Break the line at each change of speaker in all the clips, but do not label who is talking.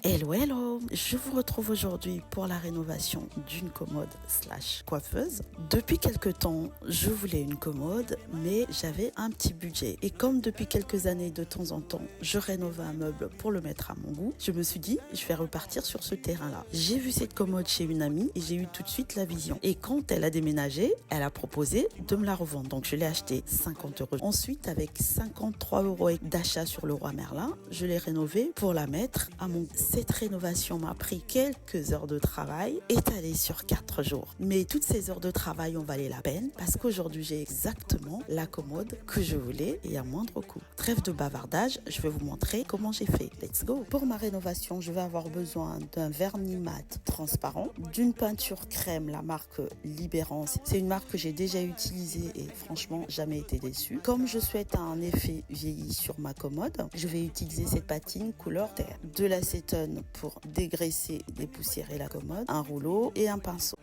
Hello, hello! Je vous retrouve aujourd'hui pour la rénovation d'une commode slash coiffeuse. Depuis quelques temps, je voulais une commode, mais j'avais un petit budget. Et comme depuis quelques années, de temps en temps, je rénovais un meuble pour le mettre à mon goût, je me suis dit, je vais repartir sur ce terrain-là. J'ai vu cette commode chez une amie et j'ai eu tout de suite la vision. Et quand elle a déménagé, elle a proposé de me la revendre. Donc je l'ai acheté 50 euros. Ensuite, avec 53 euros d'achat sur Leroy Merlin, je l'ai rénovée pour la mettre à mon goût. Cette rénovation m'a pris quelques heures de travail, étalées sur 4 jours. Mais toutes ces heures de travail ont valu la peine parce qu'aujourd'hui, j'ai exactement la commode que je voulais et à moindre coût. Trêve de bavardage, je vais vous montrer comment j'ai fait. Let's go! Pour ma rénovation, je vais avoir besoin d'un vernis mat transparent, d'une peinture crème, la marque Libérance. C'est une marque que j'ai déjà utilisée et franchement, jamais été déçue. Comme je souhaite un effet vieilli sur ma commode, je vais utiliser cette patine couleur terre. De l'acétone pour dégraisser, dépoussiérer la commode, un rouleau et un pinceau.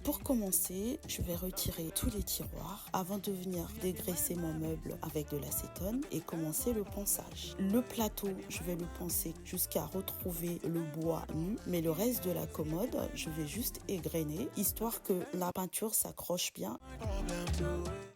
Pour commencer, je vais retirer tous les tiroirs avant de venir dégraisser mon meuble avec de l'acétone et commencer le ponçage. Le plateau, je vais le poncer jusqu'à retrouver le bois nu, mais le reste de la commode, je vais juste égrener, histoire que la peinture s'accroche bien.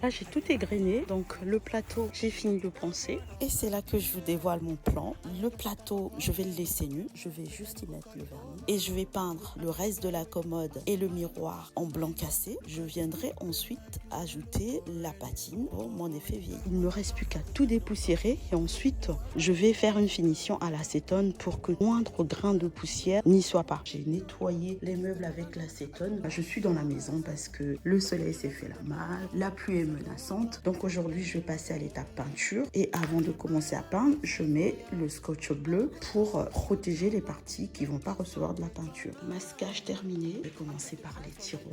Là, j'ai tout égrené, donc le plateau, j'ai fini de le poncer. Et c'est là que je vous dévoile mon plan. Le plateau, je vais le laisser nu, je vais juste y mettre le vernis. Et je vais peindre le reste de la commode et le miroir en blanc cassé. Je viendrai ensuite ajouter la patine pour mon effet vieilli. Il ne me reste plus qu'à tout dépoussiérer et ensuite, je vais faire une finition à l'acétone pour que moindre grain de poussière n'y soit pas. J'ai nettoyé les meubles avec l'acétone. Je suis dans la maison parce que le soleil s'est fait la malle, la pluie est menaçante. Donc aujourd'hui, je vais passer à l'étape peinture. Et avant de commencer à peindre, je mets le scotch bleu pour protéger les parties qui ne vont pas recevoir de la peinture. Masquage terminé. Je vais commencer par les tiroirs.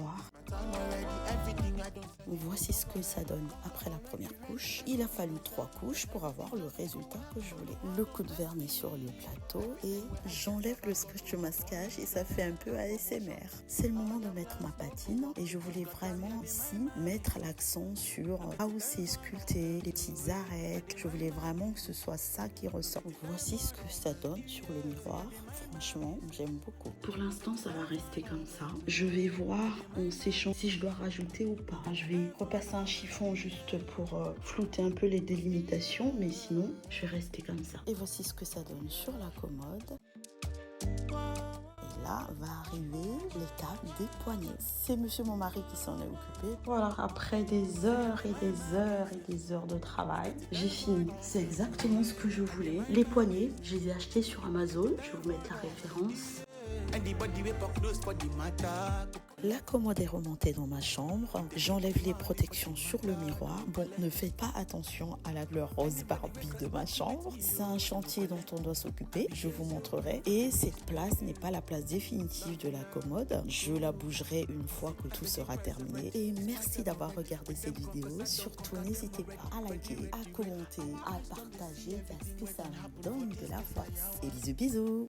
Voici ce que ça donne après la première couche. Il a fallu 3 couches pour avoir le résultat que je voulais. Le coup de vernis sur le plateau et j'enlève le scotch masquage et ça fait un peu ASMR. C'est le moment de mettre ma patine et je voulais vraiment ici mettre l'accent sur là où c'est sculpté, les petites arêtes. Je voulais vraiment que ce soit ça qui ressort. Voici ce que ça donne sur le miroir. Franchement, j'aime beaucoup. Pour l'instant, ça va rester comme ça. Je vais voir en séchant si je dois rajouter ou pas. Je vais repasser un chiffon juste pour flouter un peu les délimitations, mais sinon, je vais rester comme ça. Et voici ce que ça donne sur la commode. Là va arriver l'étape des poignets. C'est monsieur mon mari qui s'en est occupé. Voilà, après des heures et des heures et des heures de travail, j'ai fini. C'est exactement ce que je voulais. Les poignets, je les ai achetés sur Amazon. Je vais vous mettre la référence. La commode est remontée dans ma chambre. J'enlève les protections sur le miroir. Bon, ne faites pas attention à la couleur rose Barbie de ma chambre. C'est un chantier dont on doit s'occuper. Je vous montrerai. Et cette place n'est pas la place définitive de la commode. Je la bougerai une fois que tout sera terminé. Et merci d'avoir regardé cette vidéo. Surtout, n'hésitez pas à liker, à commenter, à partager parce que ça me donne de la force. Et bisous bisous!